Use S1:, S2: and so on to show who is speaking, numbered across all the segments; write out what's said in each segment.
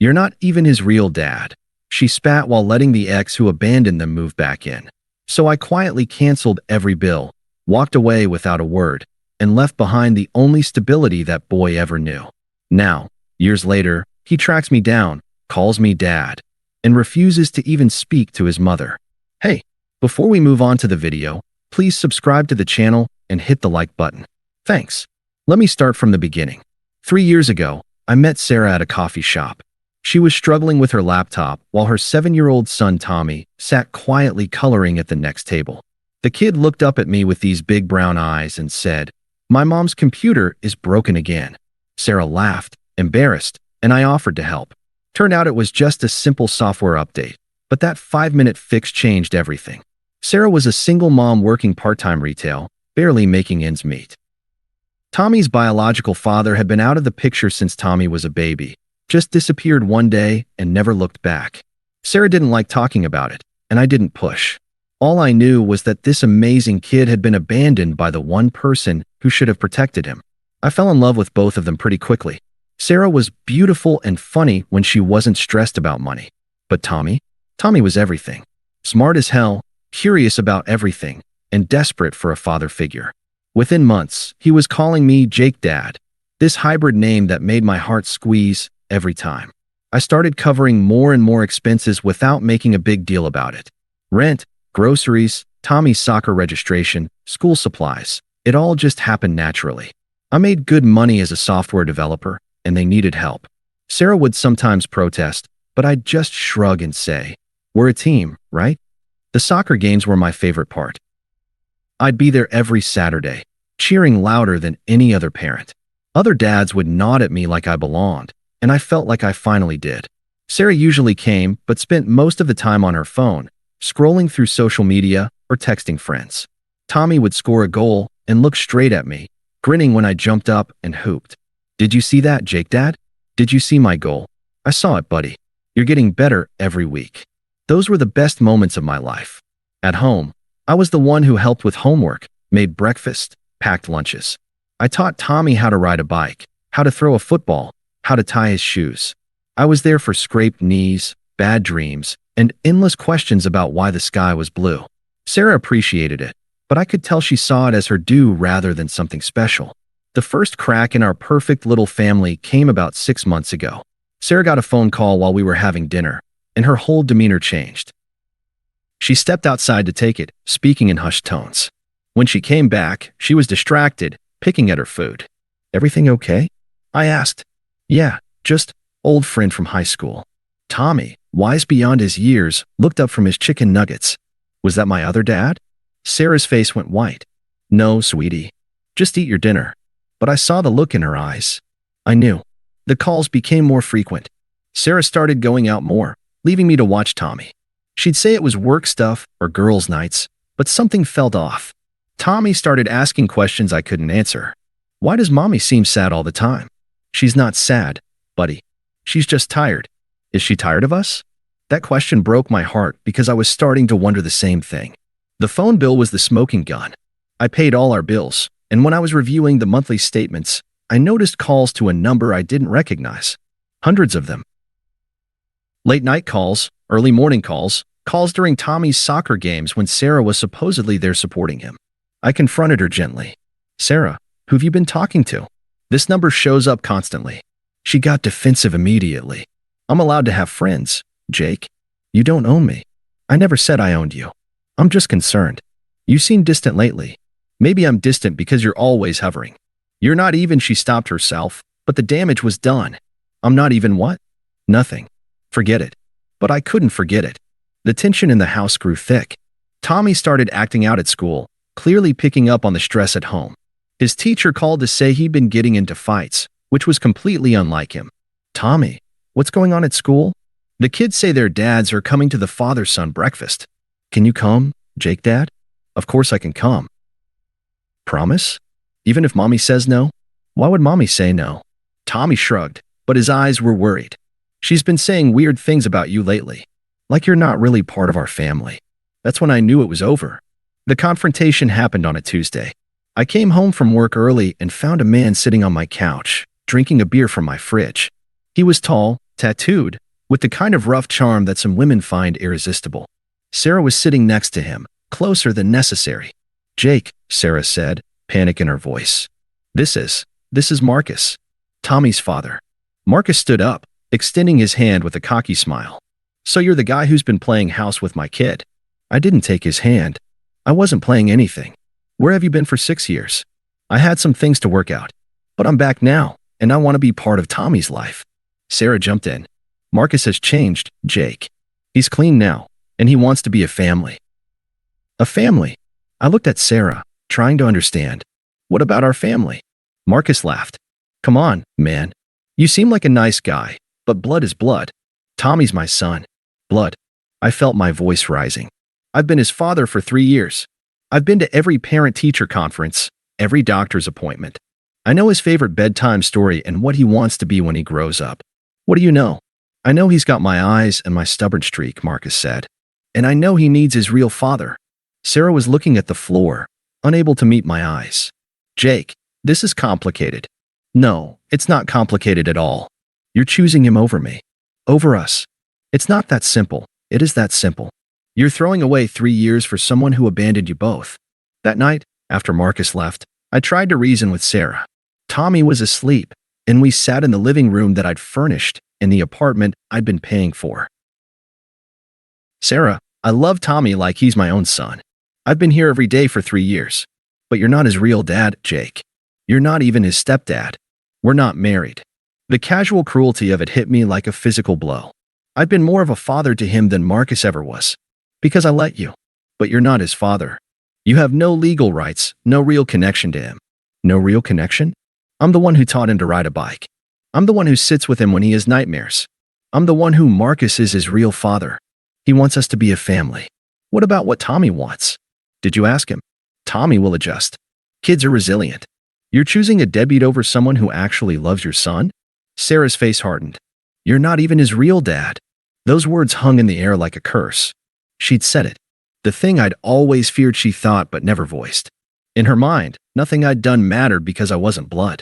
S1: You're not even his real dad." She spat while letting the ex who abandoned them move back in. So I quietly canceled every bill, walked away without a word, and left behind the only stability that boy ever knew. Now, years later, he tracks me down, calls me dad, and refuses to even speak to his mother. Hey, before we move on to the video, please subscribe to the channel and hit the like button. Thanks. Let me start from the beginning. 3 years ago, I met Sarah at a coffee shop. She was struggling with her laptop while her 7-year-old son Tommy sat quietly coloring at the next table. The kid looked up at me with these big brown eyes and said, "My mom's computer is broken again." Sarah laughed, embarrassed, and I offered to help. Turned out it was just a simple software update, but that 5-minute fix changed everything. Sarah was a single mom working part-time retail, barely making ends meet. Tommy's biological father had been out of the picture since Tommy was a baby, just disappeared one day and never looked back. Sarah didn't like talking about it, and I didn't push. All I knew was that this amazing kid had been abandoned by the one person who should have protected him. I fell in love with both of them pretty quickly. Sarah was beautiful and funny when she wasn't stressed about money. But Tommy was everything. Smart as hell, curious about everything, and desperate for a father figure. Within months, he was calling me Jake Dad, this hybrid name that made my heart squeeze every time. I started covering more and more expenses without making a big deal about it. Rent, groceries, Tommy's soccer registration, school supplies. It all just happened naturally. I made good money as a software developer, and they needed help. Sarah would sometimes protest, but I'd just shrug and say, "We're a team, right?" The soccer games were my favorite part. I'd be there every Saturday, cheering louder than any other parent. Other dads would nod at me like I belonged, and I felt like I finally did. Sarah usually came, but spent most of the time on her phone, scrolling through social media or texting friends. Tommy would score a goal and look straight at me, grinning when I jumped up and hooped. "Did you see that, Jake Dad? Did you see my goal?" "I saw it, buddy. You're getting better every week." Those were the best moments of my life. At home, I was the one who helped with homework, made breakfast, packed lunches. I taught Tommy how to ride a bike, how to throw a football, how to tie his shoes. I was there for scraped knees, bad dreams, and endless questions about why the sky was blue. Sarah appreciated it, but I could tell she saw it as her due rather than something special. The first crack in our perfect little family came about 6 months ago. Sarah got a phone call while we were having dinner, and her whole demeanor changed. She stepped outside to take it, speaking in hushed tones. When she came back, she was distracted, picking at her food. "Everything okay?" I asked. "Yeah, just old friend from high school." Tommy, wise beyond his years, looked up from his chicken nuggets. "Was that my other dad?" Sarah's face went white. "No, sweetie. Just eat your dinner." But I saw the look in her eyes. I knew. The calls became more frequent. Sarah started going out more, leaving me to watch Tommy. She'd say it was work stuff or girls' nights, but something felt off. Tommy started asking questions I couldn't answer. "Why does mommy seem sad all the time?" "She's not sad, buddy. She's just tired." "Is she tired of us?" That question broke my heart because I was starting to wonder the same thing. The phone bill was the smoking gun. I paid all our bills, and when I was reviewing the monthly statements, I noticed calls to a number I didn't recognize. Hundreds of them. Late night calls, early morning calls, calls during Tommy's soccer games when Sarah was supposedly there supporting him. I confronted her gently. "Sarah, who have you been talking to? This number shows up constantly." She got defensive immediately. "I'm allowed to have friends, Jake. You don't own me." "I never said I owned you. I'm just concerned. You seem distant lately." "Maybe I'm distant because you're always hovering." "You're not even," she stopped herself, "but the damage was done." "I'm not even what?" "Nothing. Forget it." But I couldn't forget it. The tension in the house grew thick. Tommy started acting out at school, clearly picking up on the stress at home. His teacher called to say he'd been getting into fights, which was completely unlike him. "Tommy, what's going on at school?" "The kids say their dads are coming to the father-son breakfast." "Can you come, Jake Dad?" "Of course I can come." "Promise? Even if mommy says no?" "Why would mommy say no?" Tommy shrugged, but his eyes were worried. "She's been saying weird things about you lately. Like you're not really part of our family." That's when I knew it was over. The confrontation happened on a Tuesday. I came home from work early and found a man sitting on my couch, drinking a beer from my fridge. He was tall, tattooed, with the kind of rough charm that some women find irresistible. Sarah was sitting next to him, closer than necessary. "Jake," Sarah said, panic in her voice. This is Marcus, Tommy's father." Marcus stood up, extending his hand with a cocky smile. "So you're the guy who's been playing house with my kid?" I didn't take his hand. "I wasn't playing anything. Where have you been for 6 years?" "I had some things to work out. But I'm back now, and I want to be part of Tommy's life." Sarah jumped in. "Marcus has changed, Jake. He's clean now, and he wants to be a family." "A family?" I looked at Sarah, trying to understand. "What about our family?" Marcus laughed. "Come on, man. You seem like a nice guy, but blood is blood. Tommy's my son. Blood." I felt my voice rising. "I've been his father for 3 years. I've been to every parent-teacher conference, every doctor's appointment. I know his favorite bedtime story and what he wants to be when he grows up. What do you know? I know he's got my eyes and my stubborn streak," Marcus said. "And I know he needs his real father." Sarah was looking at the floor, unable to meet my eyes. "Jake, this is complicated." "No, it's not complicated at all. You're choosing him over me. Over us. It's not that simple. It is that simple. You're throwing away 3 years for someone who abandoned you both." That night, after Marcus left, I tried to reason with Sarah. Tommy was asleep, and we sat in the living room that I'd furnished in the apartment I'd been paying for. "Sarah, I love Tommy like he's my own son. I've been here every day for 3 years. But you're not his real dad, Jake. You're not even his stepdad. We're not married." The casual cruelty of it hit me like a physical blow. I'd been more of a father to him than Marcus ever was. "Because I let you. But you're not his father. You have no legal rights, no real connection to him." "No real connection?" "I'm the one who taught him to ride a bike. I'm the one who sits with him when he has nightmares. I'm the one who Marcus is his real father. He wants us to be a family." "What about what Tommy wants?" "Did you ask him?" "Tommy will adjust. Kids are resilient." "You're choosing a deadbeat over someone who actually loves your son?" Sarah's face hardened. "You're not even his real dad." Those words hung in the air like a curse. She'd said it. The thing I'd always feared she thought but never voiced. In her mind, nothing I'd done mattered because I wasn't blood.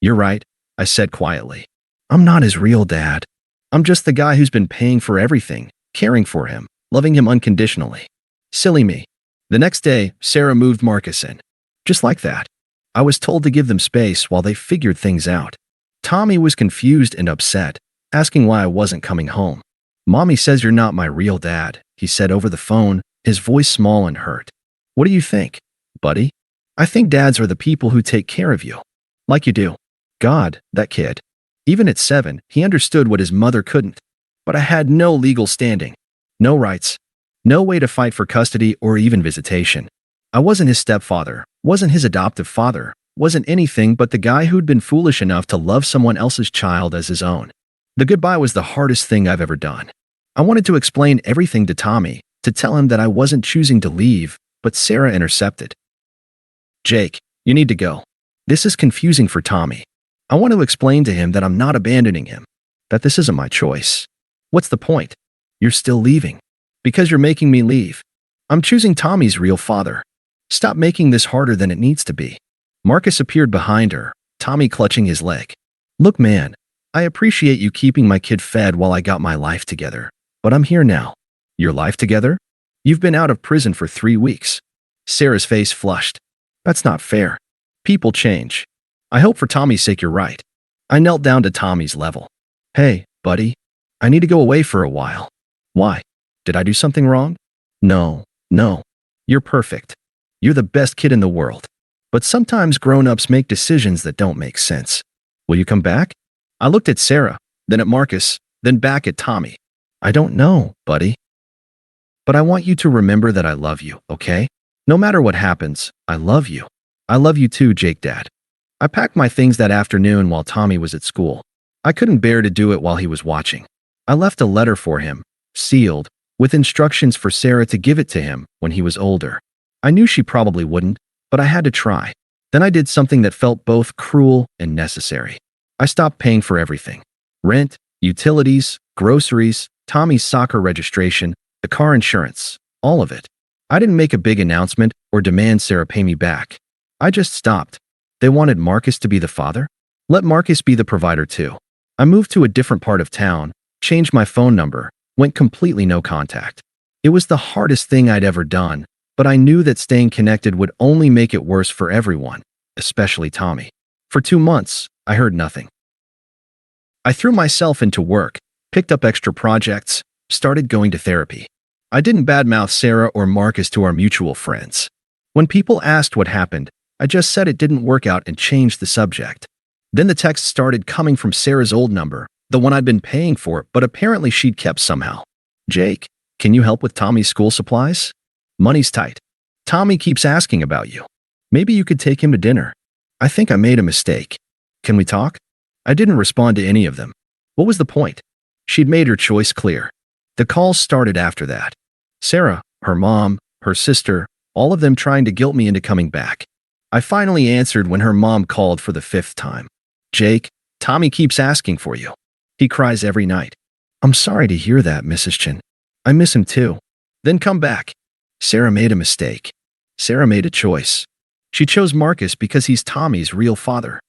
S1: "You're right," I said quietly. "I'm not his real dad. I'm just the guy who's been paying for everything, caring for him, loving him unconditionally." Silly me. The next day, Sarah moved Marcus in. Just like that. I was told to give them space while they figured things out. Tommy was confused and upset, asking why I wasn't coming home. "Mommy says you're not my real dad," he said over the phone, his voice small and hurt. "What do you think, buddy?" "I think dads are the people who take care of you. Like you do." God, that kid. Even at 7, he understood what his mother couldn't. But I had no legal standing. No rights. No way to fight for custody or even visitation. I wasn't his stepfather, wasn't his adoptive father, wasn't anything but the guy who'd been foolish enough to love someone else's child as his own. The goodbye was the hardest thing I've ever done. I wanted to explain everything to Tommy, to tell him that I wasn't choosing to leave, but Sarah intercepted. "Jake, you need to go. This is confusing for Tommy. I want to explain to him that I'm not abandoning him, that this isn't my choice." "What's the point? You're still leaving." "Because you're making me leave. I'm choosing Tommy's real father. Stop making this harder than it needs to be." Marcus appeared behind her, Tommy clutching his leg. "Look, man, I appreciate you keeping my kid fed while I got my life together, but I'm here now." "Your life together? You've been out of prison for 3 weeks. Sarah's face flushed. "That's not fair. People change. I hope for Tommy's sake you're right." I knelt down to Tommy's level. "Hey, buddy, I need to go away for a while." "Why? Did I do something wrong?" No. You're perfect. You're the best kid in the world. But sometimes grown-ups make decisions that don't make sense. Will you come back?" I looked at Sarah, then at Marcus, then back at Tommy. "I don't know, buddy. But I want you to remember that I love you, okay? No matter what happens, I love you. I love you too, Jake Dad." I packed my things that afternoon while Tommy was at school. I couldn't bear to do it while he was watching. I left a letter for him, sealed, with instructions for Sarah to give it to him when he was older. I knew she probably wouldn't, but I had to try. Then I did something that felt both cruel and necessary. I stopped paying for everything. Rent, utilities, groceries, Tommy's soccer registration, the car insurance, all of it. I didn't make a big announcement or demand Sarah pay me back. I just stopped. They wanted Marcus to be the father? Let Marcus be the provider too. I moved to a different part of town, changed my phone number, went completely no contact. It was the hardest thing I'd ever done, but I knew that staying connected would only make it worse for everyone, especially Tommy. For 2 months, I heard nothing. I threw myself into work, picked up extra projects, started going to therapy. I didn't badmouth Sarah or Marcus to our mutual friends. When people asked what happened, I just said it didn't work out and changed the subject. Then the texts started coming from Sarah's old number, the one I'd been paying for, but apparently she'd kept somehow. Jake, can you help with Tommy's school supplies? Money's tight. Tommy keeps asking about you. Maybe you could take him to dinner. I think I made a mistake. Can we talk? I didn't respond to any of them. What was the point? She'd made her choice clear. The calls started after that. Sarah, her mom, her sister, all of them trying to guilt me into coming back. I finally answered when her mom called for the 5th time. Jake, Tommy keeps asking for you. He cries every night. I'm sorry to hear that, Mrs. Chin. I miss him too. Then come back. Sarah made a mistake. Sarah made a choice. She chose Marcus because he's Tommy's real father.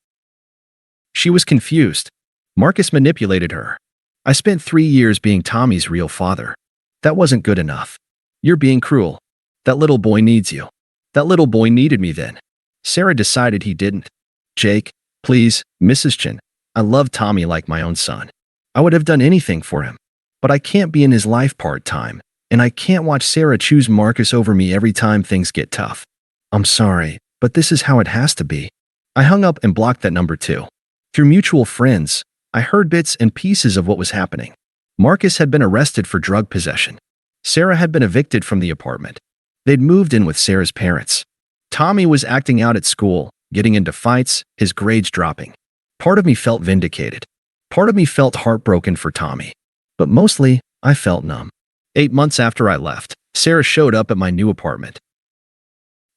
S1: She was confused. Marcus manipulated her. I spent 3 years being Tommy's real father. That wasn't good enough. You're being cruel. That little boy needs you. That little boy needed me then. Sarah decided he didn't. Jake, please, Mrs. Chin. I love Tommy like my own son. I would have done anything for him. But I can't be in his life part-time, and I can't watch Sarah choose Marcus over me every time things get tough. I'm sorry, but this is how it has to be. I hung up and blocked that number too. Through mutual friends, I heard bits and pieces of what was happening. Marcus had been arrested for drug possession. Sarah had been evicted from the apartment. They'd moved in with Sarah's parents. Tommy was acting out at school, getting into fights, his grades dropping. Part of me felt vindicated. Part of me felt heartbroken for Tommy. But mostly, I felt numb. 8 months after I left, Sarah showed up at my new apartment.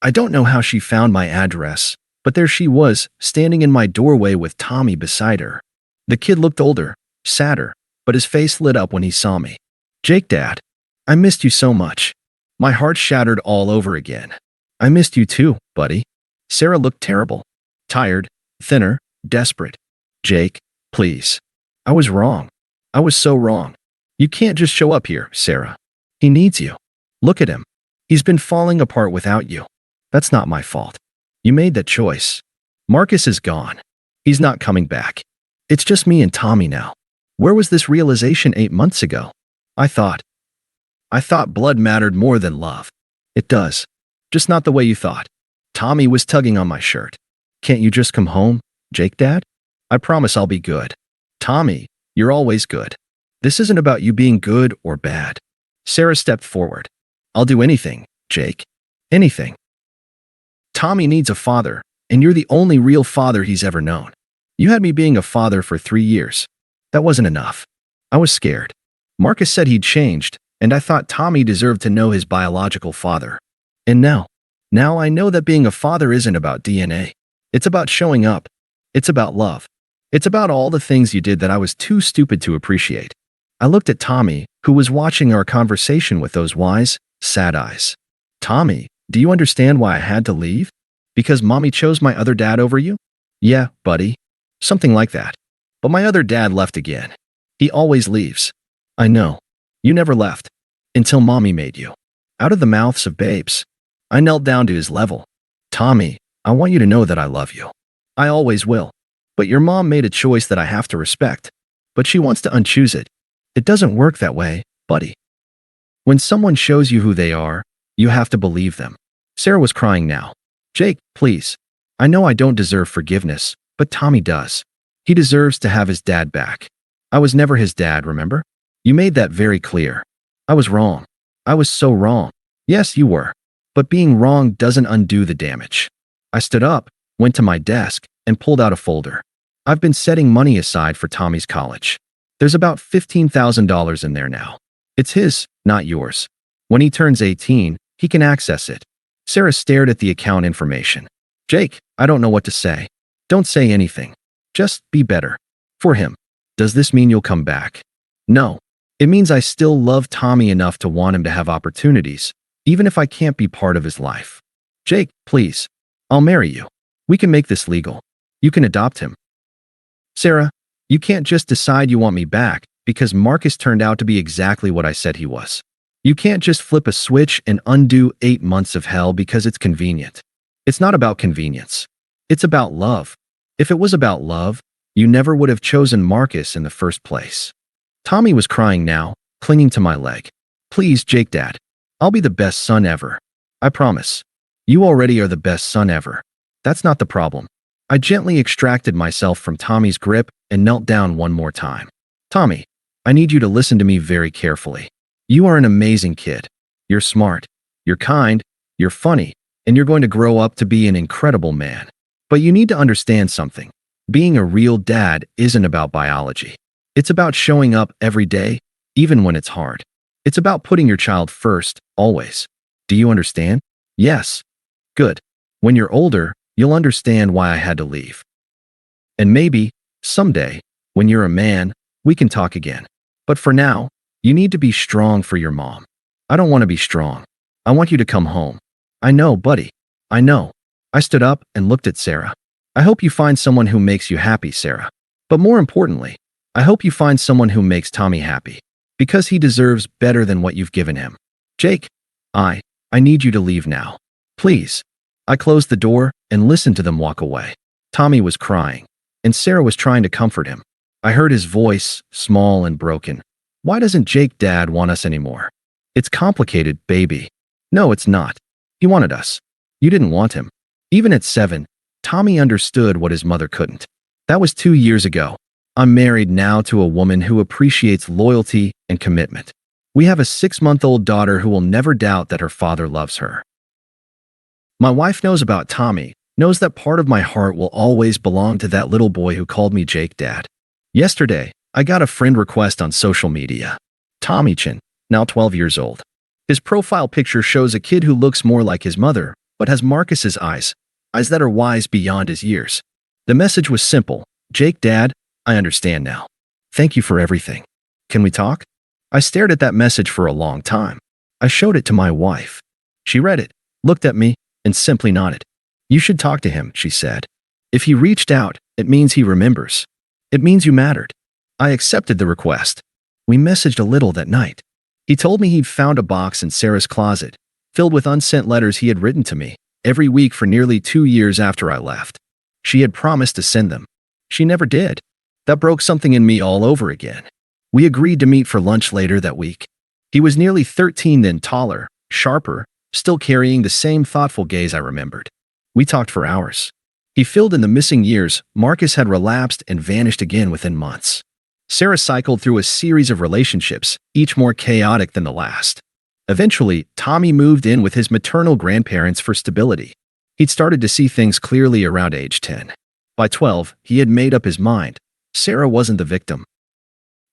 S1: I don't know how she found my address, but there she was, standing in my doorway with Tommy beside her. The kid looked older, sadder, but his face lit up when he saw me. Jake, Dad, I missed you so much. My heart shattered all over again. I missed you too, buddy. Sarah looked terrible. Tired, thinner, desperate. Jake, please. I was wrong. I was so wrong. You can't just show up here, Sarah. He needs you. Look at him. He's been falling apart without you. That's not my fault. You made that choice. Marcus is gone. He's not coming back. It's just me and Tommy now. Where was this realization 8 months ago? I thought blood mattered more than love. It does. Just not the way you thought. Tommy was tugging on my shirt. Can't you just come home, Jake, Dad? I promise I'll be good. Tommy, you're always good. This isn't about you being good or bad. Sarah stepped forward. I'll do anything, Jake. Anything. Tommy needs a father, and you're the only real father he's ever known. You had me being a father for 3 years. That wasn't enough. I was scared. Marcus said he'd changed, and I thought Tommy deserved to know his biological father. And now I know that being a father isn't about DNA. It's about showing up. It's about love. It's about all the things you did that I was too stupid to appreciate. I looked at Tommy, who was watching our conversation with those wise, sad eyes. Tommy, do you understand why I had to leave? Because Mommy chose my other dad over you? Yeah, buddy. Something like that. But my other dad left again. He always leaves. I know. You never left. Until Mommy made you. Out of the mouths of babes. I knelt down to his level. Tommy, I want you to know that I love you. I always will. But your mom made a choice that I have to respect. But she wants to unchoose it. It doesn't work that way, buddy. When someone shows you who they are, you have to believe them. Sarah was crying now. Jake, please. I know I don't deserve forgiveness, but Tommy does. He deserves to have his dad back. I was never his dad, remember? You made that very clear. I was wrong. I was so wrong. Yes, you were. But being wrong doesn't undo the damage. I stood up, went to my desk, and pulled out a folder. I've been setting money aside for Tommy's college. There's about $15,000 in there now. It's his, not yours. When he turns 18, he can access it. Sarah stared at the account information. Jake, I don't know what to say. Don't say anything. Just be better. For him. Does this mean you'll come back? No. It means I still love Tommy enough to want him to have opportunities, even if I can't be part of his life. Jake, please. I'll marry you. We can make this legal. You can adopt him. Sarah, You can't just decide you want me back because Marcus turned out to be exactly what I said he was. You can't just flip a switch and undo 8 months of hell because it's convenient. It's not about convenience. It's about love. If it was about love, you never would have chosen Marcus in the first place. Tommy was crying now, clinging to my leg. Please, Jake Dad. I'll be the best son ever. I promise. You already are the best son ever. That's not the problem. I gently extracted myself from Tommy's grip and knelt down one more time. Tommy, I need you to listen to me very carefully. You are an amazing kid. You're smart. You're kind. You're funny. And you're going to grow up to be an incredible man. But you need to understand something. Being a real dad isn't about biology. It's about showing up every day, even when it's hard. It's about putting your child first, always. Do you understand? Yes. Good. When you're older, you'll understand why I had to leave. And maybe, someday, when you're a man, we can talk again. But for now, you need to be strong for your mom. I don't want to be strong. I want you to come home. I know, buddy. I know. I stood up and looked at Sarah. I hope you find someone who makes you happy, Sarah. But more importantly, I hope you find someone who makes Tommy happy. Because he deserves better than what you've given him. Jake, I need you to leave now. Please. I closed the door and listened to them walk away. Tommy was crying, and Sarah was trying to comfort him. I heard his voice, small and broken. Why doesn't Jake Dad want us anymore? It's complicated, baby. No, it's not. He wanted us. You didn't want him. Even at 7, Tommy understood what his mother couldn't. That was 2 years ago. I'm married now to a woman who appreciates loyalty and commitment. We have a 6-month-old daughter who will never doubt that her father loves her. My wife knows about Tommy, knows that part of my heart will always belong to that little boy who called me Jake Dad. Yesterday, I got a friend request on social media. Tommy Chin, now 12 years old. His profile picture shows a kid who looks more like his mother, but has Marcus's eyes that are wise beyond his years. The message was simple. Jake Dad, I understand now. Thank you for everything. Can we talk? I stared at that message for a long time. I showed it to my wife. She read it, looked at me, and simply nodded. You should talk to him, she said. If he reached out, it means he remembers. It means you mattered. I accepted the request. We messaged a little that night. He told me he'd found a box in Sarah's closet, filled with unsent letters he had written to me, every week for nearly 2 years after I left. She had promised to send them. She never did. That broke something in me all over again. We agreed to meet for lunch later that week. He was nearly 13 then, taller, sharper, still carrying the same thoughtful gaze I remembered. We talked for hours. He filled in the missing years. Marcus had relapsed and vanished again within months. Sarah cycled through a series of relationships, each more chaotic than the last. Eventually, Tommy moved in with his maternal grandparents for stability. He'd started to see things clearly around age 10. By 12, he had made up his mind. Sarah wasn't the victim.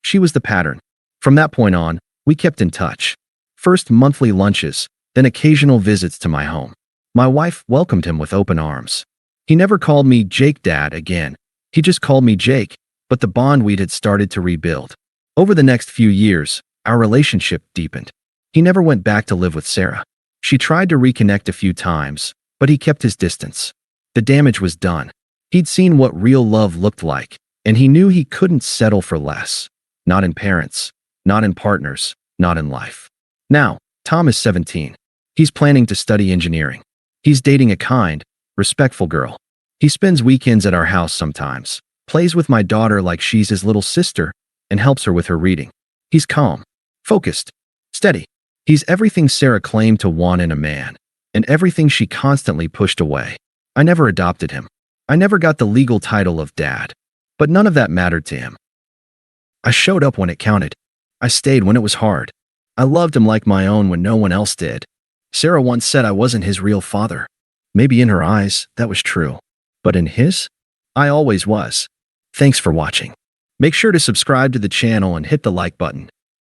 S1: She was the pattern. From that point on, we kept in touch. First monthly lunches, then occasional visits to my home. My wife welcomed him with open arms. He never called me Jake Dad again. He just called me Jake, but the bond we'd had started to rebuild. Over the next few years, our relationship deepened. He never went back to live with Sarah. She tried to reconnect a few times, but he kept his distance. The damage was done. He'd seen what real love looked like, and he knew he couldn't settle for less. Not in parents, not in partners, not in life. Now, Tom is 17. He's planning to study engineering. He's dating a kind, respectful girl. He spends weekends at our house sometimes, plays with my daughter like she's his little sister, and helps her with her reading. He's calm, focused, steady. He's everything Sarah claimed to want in a man, and everything she constantly pushed away. I never adopted him. I never got the legal title of dad, but none of that mattered to him. I showed up when it counted. I stayed when it was hard. I loved him like my own when no one else did. Sarah once said I wasn't his real father. Maybe in her eyes, that was true. But in his, I always was. Thanks for watching. Make sure to subscribe to the channel and hit the like button.